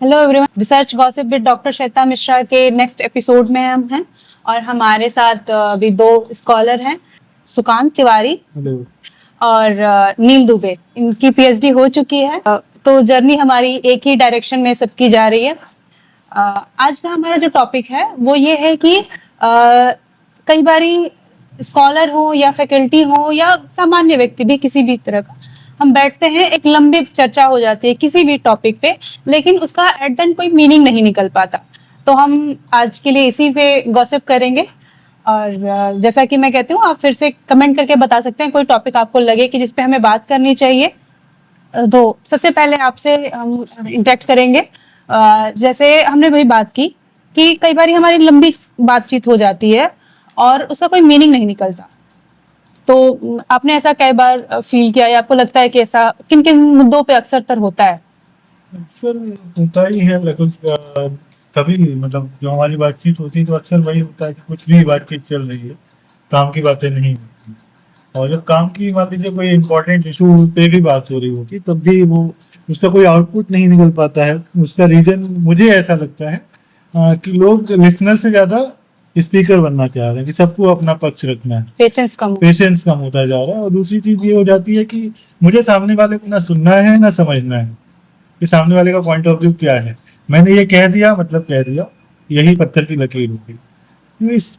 Hello everyone, research gossip with doctor Shweta Mishra के next episode में हम हैं और हमारे साथ अभी दो स्कॉलर हैं, सुकांत तिवारी हेलो। और नील दुबे। इनकी पीएचडी हो चुकी है, तो जर्नी हमारी एक ही डायरेक्शन में सबकी जा रही है। आज का हमारा जो टॉपिक है वो ये है कि कई बारी स्कॉलर हो या फैकल्टी हो या सामान्य व्यक्ति भी किसी भी तरह का, हम बैठते हैं, एक लंबी चर्चा हो जाती है किसी भी टॉपिक पे, लेकिन उसका एट द एंड कोई मीनिंग नहीं निकल पाता। तो हम आज के लिए इसी पे गॉसिप करेंगे। और जैसा कि मैं कहती हूँ, आप फिर से कमेंट करके बता सकते हैं कोई टॉपिक आपको लगे कि जिसपे हमें बात करनी चाहिए। तो सबसे पहले आपसे हम इंटरेक्ट करेंगे। जैसे हमने वही बात की कि कई बार हमारी लंबी बातचीत हो जाती है और उसका कोई मीनिंग नहीं निकलता। तो आपने ऐसा कई बार फील किया या आपको लगता है कि ऐसा किन किन मुद्दों पे अक्सर तर होता है? अक्सर होता ही है लगभग कभी मतलब जो हमारी बातचीत होती है तो अक्सर वही होता है कि कुछ भी बातचीत चल रही है, काम की बातें नहीं होती। और जब काम की मान लीजिए कोई इम्पोर्टेंट इशू पे भी बात हो रही होती तब भी वो उसका कोई आउटपुट नहीं निकल पाता है। उसका रीजन मुझे ऐसा लगता है कि लोग लिसनर से ज्यादा स्पीकर बनना चाह रहे हैं, कि सबको अपना पक्ष रखना है, पेशेंस कम होता जा रहा है। और दूसरी चीज ये हो जाती है कि मुझे सामने वाले को ना सुनना है ना समझना है कि सामने वाले का पॉइंट ऑफ व्यू क्या है। मैंने ये कह दिया मतलब कह दिया, यही पत्थर की लकीर होगी। तो इस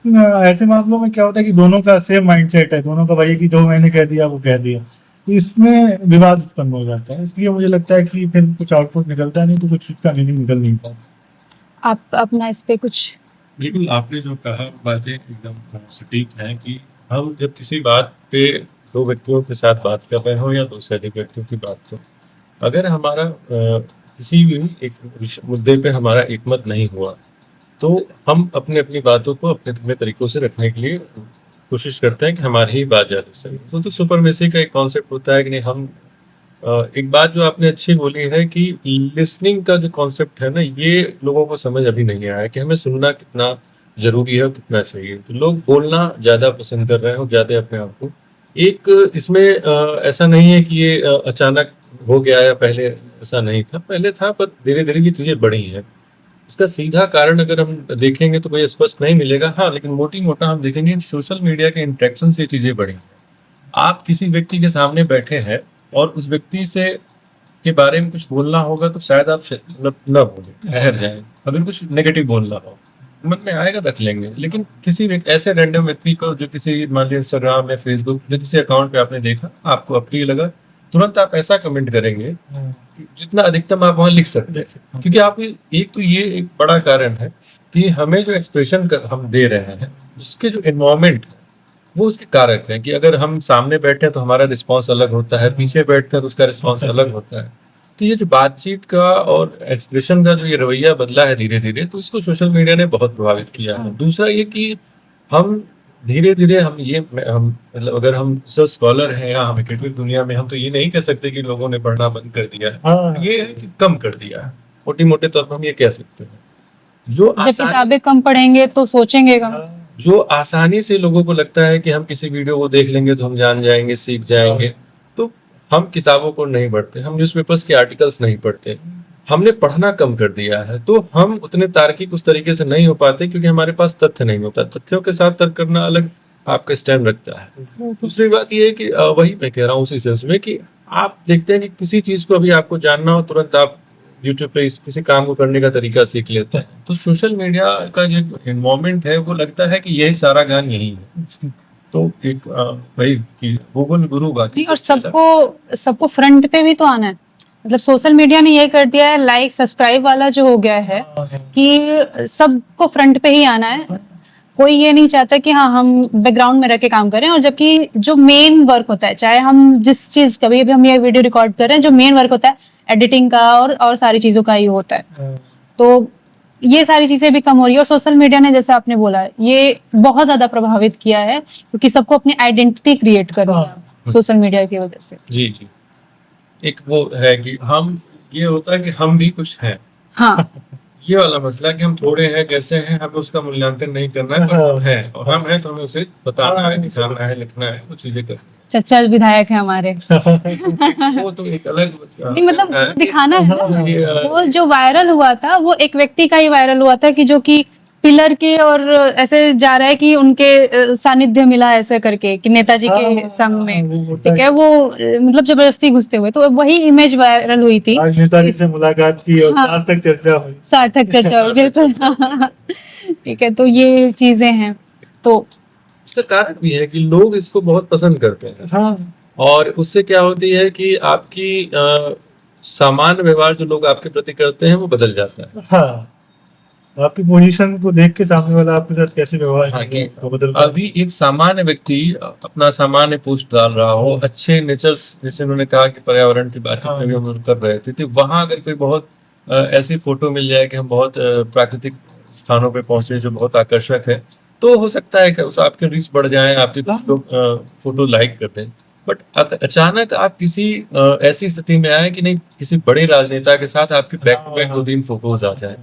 ऐसे मामलों में क्या होता है कि दोनों का सेम माइंडसेट है, दोनों का भाई कि जो मैंने कह दिया वो कह दिया, तो इसमें विवाद उत्पन्न हो जाता है। इसलिए मुझे लगता है कि फिर कुछ आउटपुट निकलता नहीं, तो कुछ इसका मीनिंग निकल नहीं पाता। आप अपना इस पे कुछ? बिल्कुल, आपने जो कहा बातें एकदम सटीक हैं कि हम जब किसी बात पे दो व्यक्तियों के साथ बात कर रहे हो या दो से अधिक व्यक्तियों की बात हो, अगर हमारा किसी भी एक मुद्दे पे हमारा एकमत नहीं हुआ तो हम अपनी अपनी बातों को अपने अपने तरीकों से रखने के लिए कोशिश करते हैं कि हमारी ही बात ज़्यादा सही हो। तो सुपरमेसी का एक कॉन्सेप्ट होता है कि नहीं, हम एक बात जो आपने अच्छी बोली है कि लिसनिंग का जो कॉन्सेप्ट है ना, ये लोगों को समझ अभी नहीं आया कि हमें सुनना कितना जरूरी है और कितना चाहिए। तो लोग बोलना ज़्यादा पसंद कर रहे हैं और ज़्यादा अपने आप को एक इसमें ऐसा नहीं है कि ये अचानक हो गया या पहले ऐसा नहीं था, पहले था, पर धीरे धीरे ये चीज़ें बढ़ी हैं। इसका सीधा कारण अगर हम देखेंगे तो कोई स्पष्ट नहीं मिलेगा, हाँ, लेकिन मोटी मोटा हम देखेंगे सोशल मीडिया के इंटरेक्शन से ये चीज़ें बढ़ी हैं। आप किसी व्यक्ति के सामने बैठे हैं और उस व्यक्ति से के बारे में कुछ बोलना होगा तो शायद आप मतलब न बोले, ठहर जाए। अगर कुछ नेगेटिव बोलना हो, मन में आएगा रख लेंगे, लेकिन किसी ऐसे रैंडम व्यक्ति को जो किसी मान लीजिए इंस्टाग्राम या फेसबुक जो किसी अकाउंट पे आपने देखा, आपको अप्रिय लगा, तुरंत आप ऐसा कमेंट करेंगे कि जितना अधिकतम आप वहां लिख सकते हैं। क्योंकि आप एक तो ये एक बड़ा कारण है कि हमें जो एक्सप्रेशन हम दे रहे हैं उसके जो एनवायरमेंट है वो उसके कारक हैं। कि अगर हम सामने बैठे हैं तो हमारा रिस्पॉन्स अलग होता है, पीछे बैठते हैं तो उसका रिस्पॉन्स अलग होता है। तो ये जो बातचीत का और एक्सप्रेशन का जो ये रवैया बदला है धीरे धीरे, तो इसको सोशल मीडिया ने बहुत प्रभावित किया है। दूसरा ये कि हम धीरे धीरे हम मतलब अगर हम सब स्कॉलर हैं या हम एकेडमिक दुनिया में, हम तो ये नहीं कह सकते कि लोगों ने पढ़ना बंद कर दिया है, ये है कि कम कर दिया है। मोटे मोटे तौर पर हम ये कह सकते हैं। जो किताबें कम पढ़ेंगे तो सोचेंगे कम। जो आसानी से लोगों को लगता है कि हम किसी वीडियो को देख लेंगे तो हम जान जाएंगे, सीख जाएंगे, तो हम किताबों को नहीं पढ़ते, हम न्यूज़पेपर्स के आर्टिकल्स नहीं पढ़ते, हमने पढ़ना कम कर दिया है। तो हम उतने तार्किक उस तरीके से नहीं हो पाते क्योंकि हमारे पास तथ्य नहीं होता। तथ्यों के साथ तर्क करना अलग आपका स्टैंड रखता है। दूसरी बात ये है कि वही मैं कह रहा हूँ उसी सेंस में कि आप देखते हैं कि किसी चीज को अभी आपको जानना हो, तुरंत आप यूट्यूब पे किसी काम को करने का तरीका सीख लेते हैं। तो सोशल मीडिया का जो एनवायरमेंट है वो लगता है कि यही सारा ज्ञान यही है। तो एक भाई कि गूगल गुरु बाकी, और सबको फ्रंट पे भी तो आना है। मतलब सोशल मीडिया ने ये कर दिया है, लाइक सब्सक्राइब वाला जो हो गया है कि सबको फ्रंट पे ही आना है। कोई ये नहीं चाहता कि हाँ हम बैकग्राउंड में रह के काम करें। और जबकि जो मेन वर्क होता है, चाहे हम जिस चीज कभी भी हम ये वीडियो रिकॉर्ड कर रहे हैं, जो मेन वर्क होता है एडिटिंग का और सारी चीजों का ही होता है। तो ये सारी चीजें भी कम हो रही है। और सोशल मीडिया ने, जैसे आपने बोला, ये बहुत ज्यादा प्रभावित किया है क्योंकि सबको अपनी आइडेंटिटी क्रिएट कर रही है सोशल मीडिया की वजह से। जी जी, एक वो है कि हम, ये होता है कि हम भी कुछ हैं। हाँ, ये वाला मसला कि हम थोड़े हैं, कैसे हैं, हमें उसका मूल्यांकन नहीं करना है, पर हम हैं और हम हैं तो हमें उसे बताना है, दिखाना है, लिखना है, वो चीजें करनी है। चचा विधायक है हमारे। वो तो एक अलग नहीं मतलब है। दिखाना है ना, ये, वो जो वायरल हुआ था वो एक व्यक्ति का ही वायरल हुआ था कि जो कि पिलर के और ऐसे जा रहा है कि उनके सानिध्य मिला ऐसे करके कि नेताजी के संग में, ठीक है, वो मतलब जबरदस्ती घुसते हुए, तो वही इमेज वायरल हुई थी। आज नेताजी से मुलाकात की और हाँ। सार्थक चर्चा हुई। सार्थक चर्चा हुई, बिल्कुल। ठीक है, तो ये चीजें हैं। तो इसका कारण भी है कि लोग इसको बहुत पसंद करते हैं, हाँ और उससे क्या होती है कि आपकी सामान्य व्यवहार जो लोग आपके प्रति करते हैं वो बदल जाता है। हाँ, आपकी पोजीशन को देख के सामने वाला आपके साथ कैसे व्यवहार हाँ, करेगा, कि तो बदल अभी एक सामान्य व्यक्ति अपना सामान्य पोस्ट डाल रहा हो, अच्छे नेचर्स, जैसे उन्होंने कहा कि पर्यावरण की बातचीत में भी हम लोग कर रहे थे, तो वहां अगर कोई बहुत ऐसी फोटो मिल जाए कि हम बहुत प्राकृतिक स्थानों पे पहुंचे जो बहुत आकर्षक है, तो हो सकता है कि उस आपके रीच बढ़ जाए, आपके लोग फोटो लाइक कर दें। बट अचानक आप किसी ऐसी स्थिति में आए कि नहीं, किसी बड़े राजनेता के साथ आपके बैक टू बैक 2-3 फोटोज आ जाए,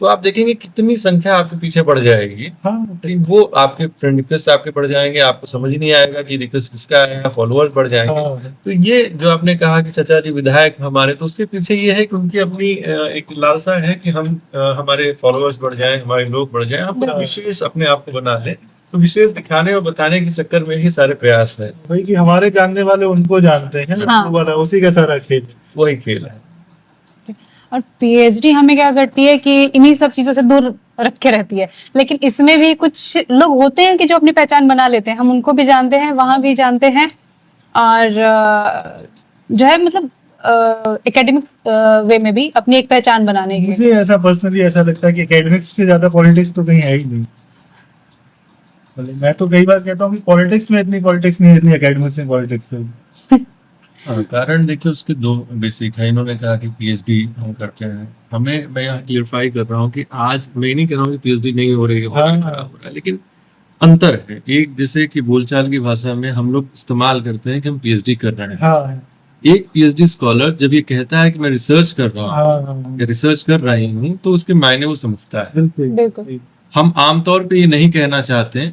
तो आप देखेंगे कितनी संख्या आपके पीछे बढ़ जाएगी। हाँ लेकिन वो आपके फ्रेंड रिक्वेस्ट आपके बढ़ जाएंगे, आपको समझ ही नहीं आएगा कि रिक्वेस्ट किसका है, फॉलोअर्स बढ़ जाएंगे। हाँ तो ये जो आपने कहा कि चाचा जी विधायक हमारे, तो उसके पीछे ये है कि उनकी अपनी एक लालसा है कि हम हमारे फॉलोअर्स बढ़ जाएं, हमारे लोग बढ़ जाएं, हम कुछ विशेष अपने आप को बना लें। तो विशेष दिखाने और बताने के चक्कर में ही सारे प्रयास है, वही कि हमारे जानने वाले उनको जानते हैं, हाँ। वो वाला उसी का सारा खेल। वही खेल है। और पीएचडी हमें क्या करती है कि इन्हीं सब चीजों से दूर रखे रहती है, लेकिन इसमें भी कुछ लोग होते हैं कि जो अपनी पहचान बना लेते हैं, हम उनको भी जानते हैं, वहां भी जानते हैं, और जो है मतलब एकेडमिक वे में भी अपनी एक पहचान बनाने की। मुझे ऐसा पर्सनली ऐसा लगता है कि एकेडमिक्स से ज्यादा पॉलिटिक्स तो कहीं है ही नहीं। मतलब मैं तो कई बार कहता हूँ कि पॉलिटिक्स में इतनी पॉलिटिक्स नहीं है जितनी एकेडमिक्स में पॉलिटिक्स है। कारण देखिए उसके दो बेसिक है। इन्होंने कहा कि पीएचडी हम करते हैं, हमें, मैं यहाँ क्लियरफाई कर रहा हूँ कि आज मैं नहीं कह रहा हूँ कि पीएचडी नहीं हो रही है, हाँ। खराब हो रहा है, लेकिन अंतर है। एक जैसे कि बोलचाल की भाषा में हम लोग इस्तेमाल करते हैं कि हम पीएचडी कर रहे हैं। हाँ एक पीएचडी स्कॉलर जब ये कहता है कि मैं रिसर्च कर रहा हूँ हाँ या रिसर्च कर रही हूँ, तो उसके मायने वो समझता है। बिल्कुल बिल्कुल। हम आमतौर पे ये नहीं कहना चाहते,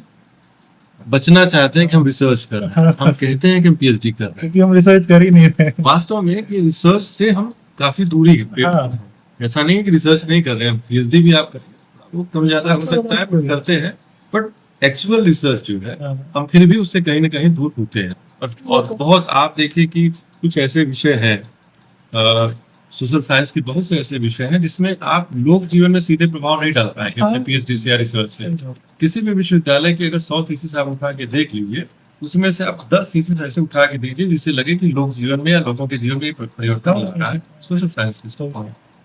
बचना चाहते हैं कि हम रिसर्च कर रहे हैं, हम कहते हैं कि हम पीएचडी कर रहे हैं। क्योंकि हम रिसर्च कर ही नहीं रहे हैं। वास्तव में कि रिसर्च से हम काफी दूरी है। हाँ। ऐसा नहीं है कि रिसर्च नहीं कर रहे हैं, पीएचडी भी आप करें, वो कम ज्यादा हो सकता है, पर करते हैं। बट एक्चुअल रिसर्च जो है, हाँ। हम फिर भी उससे कहीं ना कहीं दूर होते हैं। और बहुत आप देखिए कि कुछ ऐसे विषय हैं, सोशल साइंस के बहुत से ऐसे विषय हैं जिसमें आप लोक जीवन में सीधे प्रभाव नहीं डाल पाएंगे अपने हाँ। पीएचडी से या रिसर्च से। किसी भी विश्वविद्यालय के अगर 100 थीसिस आप उठा के देख लीजिए, उसमें से आप 10 थीसिस ऐसे उठा के दीजिए जिससे लगे कि लोक जीवन में या लोगों के जीवन में परिवर्तन ला रहा है। सोशल साइंस के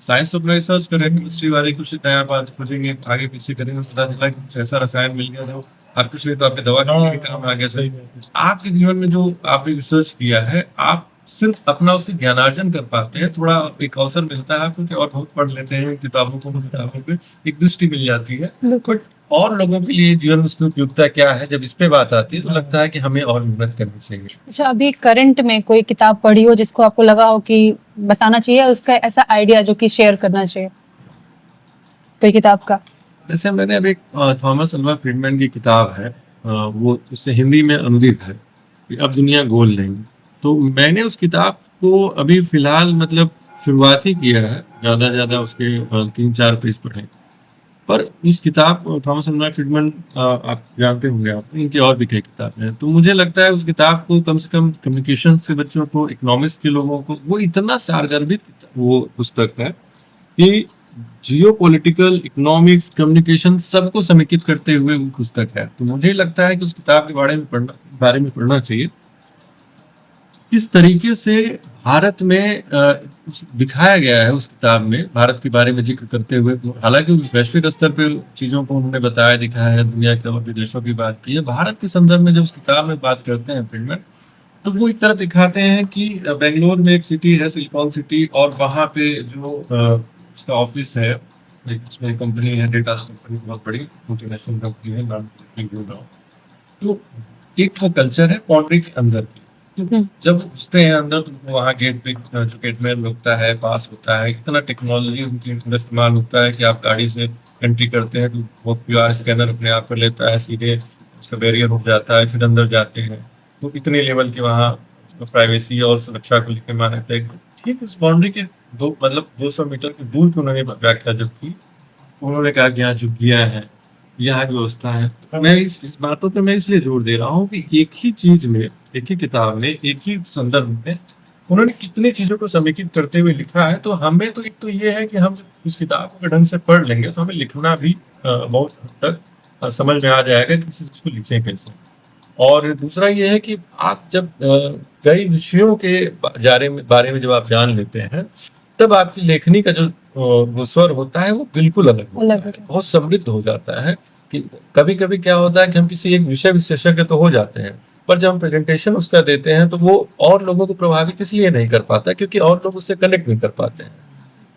साइंस तो अपना रिसर्च करें, केमिस्ट्री वाले कुछ नया बात खोजेंगे, आगे पीछे करेंगे, पता चला कि कुछ ऐसा रसायन मिल गया जो आप कुछ नहीं तो आपके दवा के काम आ गया। सही, आपके जीवन में जो आपने रिसर्च किया है, आप सिर्फ अपना उसे ज्ञानार्जन कर पाते हैं। थोड़ा एक अवसर मिलता है आपको कि और बहुत पढ़ लेते हैं किताबों पे, एक दृष्टि मिल जाती है। बट और लोगों के लिए जीवन में उसकी उपयोगिता क्या है, जब इस पे बात आती है तो लगता है कि हमें और मेहनत करनी चाहिए। अच्छा, अभी करंट में कोई किताब पढ़ी हो जिसको आपको लगा हो कि बताना चाहिए, उसका ऐसा आइडिया जो कि शेयर करना चाहिए, कोई किताब का? जैसे मैंने अभी थॉमस अल्वा फ्रीडमैन की किताब है, वो उससे हिंदी में अनुदित है कि अब दुनिया गोल नहीं। तो मैंने उस किताब को अभी फिलहाल मतलब शुरुआत ही किया है, ज्यादा उसके 3-4 पेज पढ़े। पर उस किताब थॉमस अल्वा फ्रीडमैन आप जानते होंगे, आप इनकी और भी कई किताबें हैं। तो मुझे लगता है उस किताब को कम से कम कम्युनिकेशन से बच्चों को, इकोनॉमिक्स के लोगों को, वो इतना सारगर्भित वो पुस्तक है कि जियो पॉलिटिकल, इकोनॉमिक्स, कम्युनिकेशन सबको समेकित करते हुए वो पुस्तक है। तो मुझे लगता है कि उस किताब के बारे में पढ़ना चाहिए। किस तरीके से भारत में दिखाया गया है उस किताब में, भारत के बारे में जिक्र करते हुए। हालांकि वैश्विक स्तर पे चीजों को उन्होंने बताया, दिखाया है, दुनिया के और विदेशों की बात की है। भारत के संदर्भ में जब उस किताब में बात करते हैं फ्रीडमैन, तो वो एक तरफ दिखाते हैं कि बेंगलोर में एक सिटी है, सिलिकॉन सिटी, और वहाँ पे जो उसका ऑफिस है, उसमें कंपनी है, डेटा कंपनी, बहुत बड़ी मल्टीनेशनल कंपनी है, नाम से भूल रहा हूँ। तो एक वो कल्चर है बाउंड्री के अंदर की। तो जब घुसते हैं अंदर तो वहाँ गेट पे जो गेटमैन रुकता है, पास होता है, इतना टेक्नोलॉजी उनकी इस्तेमाल होता है कि आप गाड़ी से एंट्री करते हैं तो वो क्यूआर स्कैनर अपने आप कर लेता है, सीधे उसका बैरियर उठ जाता है, फिर अंदर जाते हैं। तो इतने लेवल के वहाँ प्राइवेसी और सुरक्षा को लेकर माने थे। ठीक उस बाउंड्री के 200 मीटर की दूर की उन्होंने व्याख्या जब की, उन्होंने कहा कि यहाँ झुग्गियाँ हैं, यहाँ की व्यवस्था है। तो मैं इस बातों पे मैं इसलिए जोर दे रहा हूँ कि एक ही चीज में, एक ही किताब में, एक ही संदर्भ में उन्होंने कितनी चीजों को समेकित करते हुए लिखा है। तो हमें तो एक तो ये है कि हम उस किताब को ढंग से पढ़ लेंगे तो हमें लिखना भी बहुत हद तक समझ में आ जाएगा कि किसी चीज को लिखें कैसे। और दूसरा ये है कि आप जब कई विषयों के बारे में जब आप जान लेते हैं, तब आपकी लेखनी का जो वो स्वर होता है वो बिल्कुल अलग होता है, बहुत समृद्ध हो जाता है। कि कभी कभी क्या होता है कि हम किसी एक विषय विशेषज्ञ तो हो जाते हैं, पर जब हम प्रेजेंटेशन उसका देते हैं तो वो और लोगों को प्रभावित इसलिए नहीं कर पाता क्योंकि और लोग उससे कनेक्ट नहीं कर पाते हैं।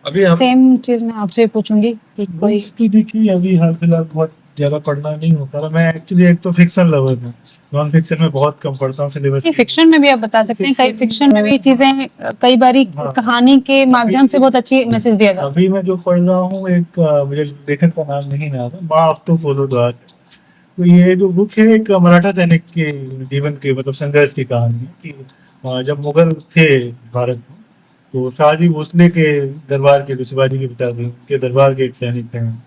अभी हम सेम चीज मैं आपसे पूछूंगी कि कोई बुक्स तो देखिए अभी हाल फिलहाल बहुत ज्यादा पढ़ना नहीं होता रहा। मैं एक्चुअली एक तो फिक्शन लवर हूँ, नॉन फिक्शन में बहुत कम पढ़ता हूँ सिलेबस। फिक्शन में भी आप बता सकते हैं, कई फिक्शन में भी चीजें कई बारी हाँ। कहानी के माध्यम से बहुत अच्छी मैसेज दिया जाता अभी मैं जो पढ़ रहा हूँ एक मुझे लेखक का नाम नहीं याद है, माँ अब तो फॉलो द्वार। तो ये जो बुक है एक मराठा सैनिक के जीवन के मतलब संघर्ष की कहानी है कि जब मुगल थे भारत में तो शाहजी भोसले के दरबार के, जो शिवाजी के पिताजी के दरबार के एक सैनिक हैं,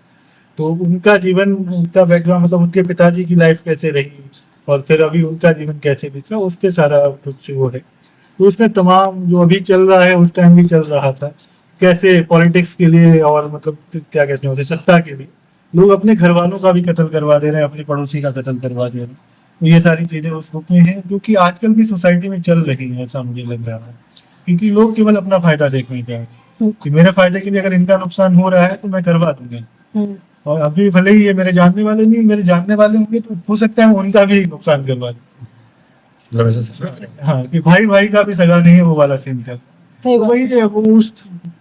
तो उनका जीवन, उनका बैकग्राउंड मतलब उनके पिताजी की लाइफ कैसे रही और फिर अभी उनका जीवन कैसे बीता, उस पे सारा कुछ वो है। तो उसमें तमाम जो अभी चल रहा है उस टाइम भी चल रहा था, कैसे पॉलिटिक्स के लिए और मतलब क्या कहते हैं सत्ता के लिए लोग अपने घर वालों का भी कत्ल करवा दे रहे हैं, अपने पड़ोसी का कत्ल करवा दे रहे हैं। तो ये सारी चीजें उस बुक में हैं जो कि आजकल की सोसाइटी में चल रही है, ऐसा मुझे लग रहा है। क्योंकि लोग केवल अपना फायदा देखने जा रहे हैं कि मेरे फायदे के लिए अगर इनका नुकसान हो रहा है तो मैं करवा दूंगा। और अभी भले ही ये मेरे जानने वाले नहीं, मेरे जानने वाले होंगे तो हो सकता है मैं उनका भी नुकसान करवा दूं। हाँ, कि भाई भाई का भी सगा नहीं है, वो वाला सीन था। सही तो बात। वही है, वो उस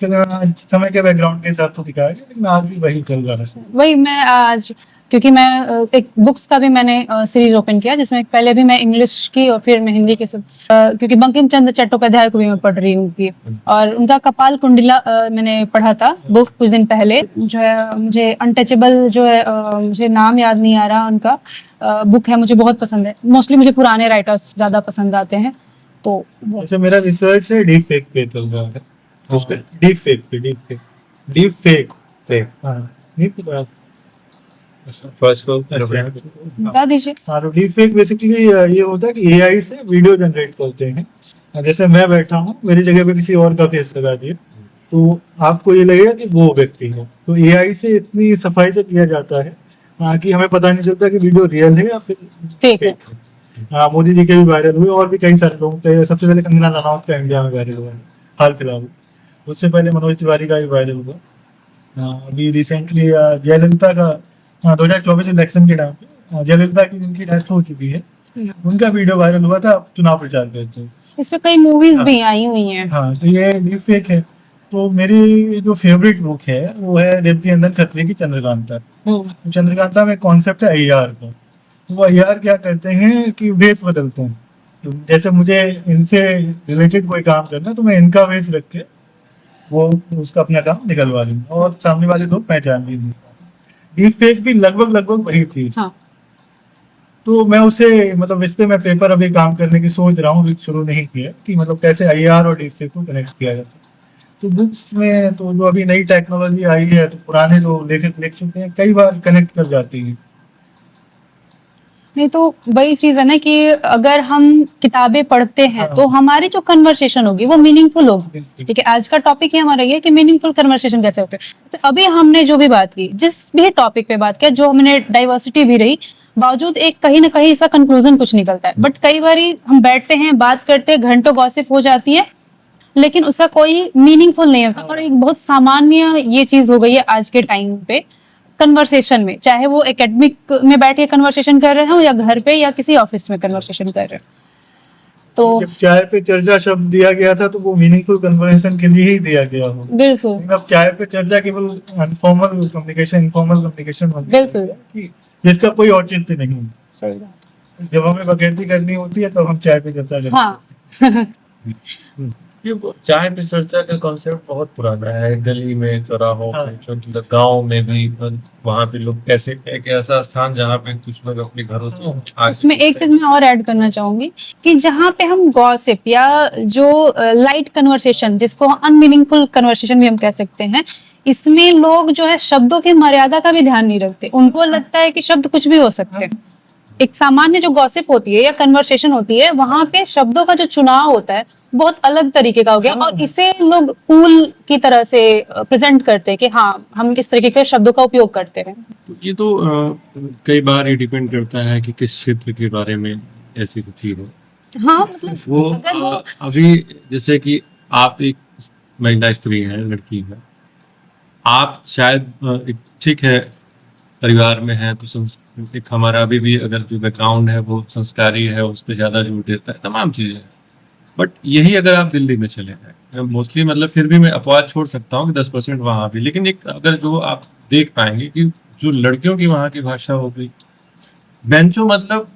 समय के बैकग्राउंड के हिसाब से दिखाया गया, लेकिन आज भी वही चल रहा है। वही मैं आज, क्योंकि मैं एक बुक्स का भी मैंने सीरीज ओपन किया जिसमें पहले भी मैं इंग्लिश की और फिर मैं हिंदी की सब क्योंकि बंकिम चंद्र चट्टोपाध्याय को भी मैं पढ़ रही हूँ उनकी, और उनका कपाल कुंडला मैंने पढ़ा था बुक कुछ दिन पहले। जो है मुझे अनटचेबल जो है मुझे नाम याद नहीं आ रहा उनका बुक है, मुझे बहुत पसंद है। मोस्टली मुझे पुराने राइटर्स ज्यादा पसंद आते हैं। तो जैसे मेरा रिसर्च है डीप फेक पे चल रहा है, उस पे डीप फेक हाँ नहीं पता फर्स्ट को बता दीजिए। हाँ, तो डीप फेक बेसिकली ये होता है कि एआई से वीडियो जनरेट करते हैं। जैसे मैं बैठा हूँ, मेरी जगह पे किसी और का फेस लगा दिया तो आपको ये लगेगा कि वो व्यक्ति है। तो एआई से इतनी सफाई से किया जाता है कि हमें पता नहीं चलता कि वीडियो रियल है या फिर फेक है। हाँ, मोदी जी के भी वायरल हुए और भी कई सारे लोग थे। सबसे पहले कंगना रनौत का इंडिया में वायरल हुआ है हाल फिलहाल, उससे पहले मनोज तिवारी का भी वायरल हुआ। अभी रिसेंटली जयललिता का 2024 इलेक्शन के टाइम पे जयललिता की जिनकी डेथ हो चुकी है उनका वीडियो वायरल हुआ था चुनाव प्रचार करते हुए। इसमें कई मूवीज भी आई हुई हैं। हाँ, तो ये डीप फेक है। तो मेरी जो फेवरेट बुक है वो है देवकीनंदन खत्री की चंद्रकांता। चंद्रकांता में कॉन्सेप्ट है अय्यार का। तो वो अय्यार क्या करते हैं कि वेश बदलते हैं। तो जैसे मुझे इनसे रिलेटेड कोई काम करना तो मैं इनका वेश रख के वो उसका अपना काम निकलवा लूंगा और सामने वाले लोग पहचान भी नहीं। डीप फेक भी लगभग वही चीज। हाँ। तो मैं उसे मतलब इस पे मैं पेपर अभी काम करने की सोच रहा हूँ, शुरू नहीं किया कि मतलब कैसे अय्यार और डीप फेक को कनेक्ट किया जाता है। तो बुक्स में तो जो अभी नई टेक्नोलॉजी आई है तो पुराने जो लेखक लिख चुके हैं कई बार कनेक्ट कर जाती है। नहीं तो वही चीज है ना कि अगर हम किताबें पढ़ते हैं हाँ। तो हमारी जो कन्वर्सेशन होगी वो मीनिंगफुल होगी। ठीक है, आज का टॉपिक ही हमारा ये है कि मीनिंगफुल कन्वर्सेशन कैसे होते हैं। जैसे अभी हमने जो भी बात की, जिस भी टॉपिक पे बात किया, जो हमने डाइवर्सिटी भी रही, बावजूद एक कहीं ना कहीं इसका कंक्लूजन कुछ निकलता है। बट कई बार हम बैठते हैं, बात करते हैं, घंटों गॉसिप हो जाती है, लेकिन उसका कोई मीनिंगफुल नहीं होता। और एक बहुत सामान्य ये चीज हो गई है आज के टाइम पे कन्वर्सेशन में, चाहे वो एकेडमिक में बैठ के कन्वर्सेशन कर रहे हो या घर पे या किसी ऑफिस में कन्वर्सेशन कर रहे हो। तो जब चाय पे चर्चा शब्द दिया गया था तो वो मीनिंगफुल कन्वर्सेशन के लिए ही दिया गया हो। बिल्कुल लेकिन अब चाय पे चर्चा केवल इनफॉर्मल कम्युनिकेशन बिल्कुल जिसका कोई औचित्य नहीं। सही बात। जब हमें बकैती करनी होती है तो हम चाय पे चर्चा करते हैं। हाँ ये चाय पे चर्चा का कॉन्सेप्ट बहुत पुराना है, गली में, चौराहों हाँ। पे, गांव में भी, वहां पे लोग कैसे, एक ऐसा स्थान जहाँ पे कुछ लोग अपने घरों से आगे इसमें एक बढ़ते चीज मैं और ऐड करना चाहूंगी कि जहाँ पे हम गॉसिप या जो लाइट कन्वर्सेशन, जिसको अनमीनिंगफुल कन्वर्सेशन भी हम कह सकते हैं, इसमें लोग जो है शब्दों की मर्यादा का भी ध्यान नहीं रखते। उनको लगता है कि शब्द कुछ भी हो सकते हैं। एक सामान्य जो गॉसिप होती है या कन्वर्सेशन होती है, वहां पे शब्दों का जो चुनाव होता है बहुत अलग तरीके का हो गया, और इसे लोग कूल की तरह से प्रेजेंट करते हैं कि हाँ हम इस तरीके के शब्दों का उपयोग करते हैं। तो ये तो कई बार ये डिपेंड करता है कि किस क्षेत्र के बारे में ऐसी चीज हो। हाँ मतलब वो अगर वो अभी जैसे कि आप एक महिला स्त्री हैं, लड़की है, आप शायद एक ठीक है परिवार में है, तो एक हमारा अभी भी अगर जो बैकग्राउंड है वो संस्कारी है, उस पर ज्यादा जोर देता है, तमाम चीजें हैं। बट यही अगर आप दिल्ली में चले जाए, मोस्टली मतलब फिर भी मैं अपवाद छोड़ सकता हूँ कि 10% वहां भी, लेकिन एक अगर जो आप देख पाएंगे कि जो लड़कियों की वहां की भाषा हो गई, बेंचो, मतलब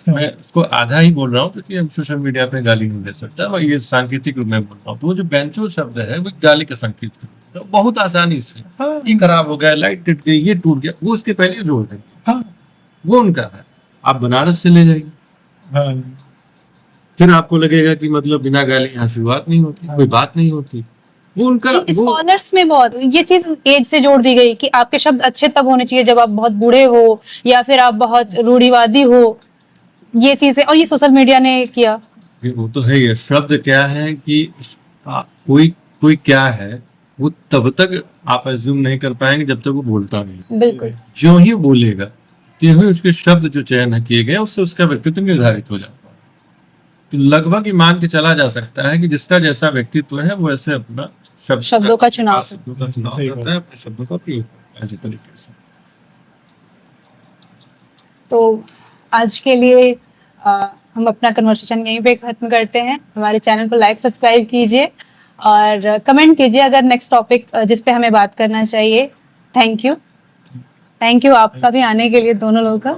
मैं उसको आधा ही बोल रहा हूँ क्योंकि हम सोशल मीडिया पे गाली नहीं दे सकता, मैं ये सांकेतिक रूप में बोल रहा हूँ। तो वो जो बेंचो शब्द है वो गाली का संकेत है, तो बहुत आसानी से ये खराब हो गया, लाइट कट गई, ये टूट गया, वो उसके पहले जोड़ देंगे। हाँ। वो उनका है। आप बनारस से ले जाइए, हाँ। फिर आपको लगेगा कि मतलब बिना गाली यहाँ शुरुआत नहीं होती, कोई बात नहीं होती। वो उनका वो स्कॉलर्स में बहुत ये चीज एज से जोड़ दी गई कि आपके शब्द अच्छे तब होने चाहिए जब आप बहुत बूढ़े हो या फिर आप बहुत रूढ़िवादी हो, ये चीजें, और ये सोशल मीडिया ने किया। वो तो है ही। शब्द क्या है कि कोई कोई क्या है, वो तब तक आप एज्यूम नहीं कर पाएंगे जब तक वो बोलता नहीं। बिल्कुल। जो ही बोलेगा त्यों ही उसके शब्द जो चयन किए गए उससे उसका व्यक्तित्व निर्धारित हो जाता है। तो लगभग ही मान के चला जा सकता है कि जिसका जैसा व्यक्तित्व है वो ऐसे अपना शब्दों का चुनाव करता है, अपने शब्दों का प्रयोग करता है, इसी तरीके से। तो आज के लिए हम अपना कन्वर्सेशन यहीं पे खत्म करते हैं। हमारे चैनल को लाइक सब्सक्राइब कीजिए और कमेंट कीजिए अगर नेक्स्ट टॉपिक जिस पे हमें बात करना चाहिए। थैंक यू आपका भी आने के लिए, दोनों लोगों का।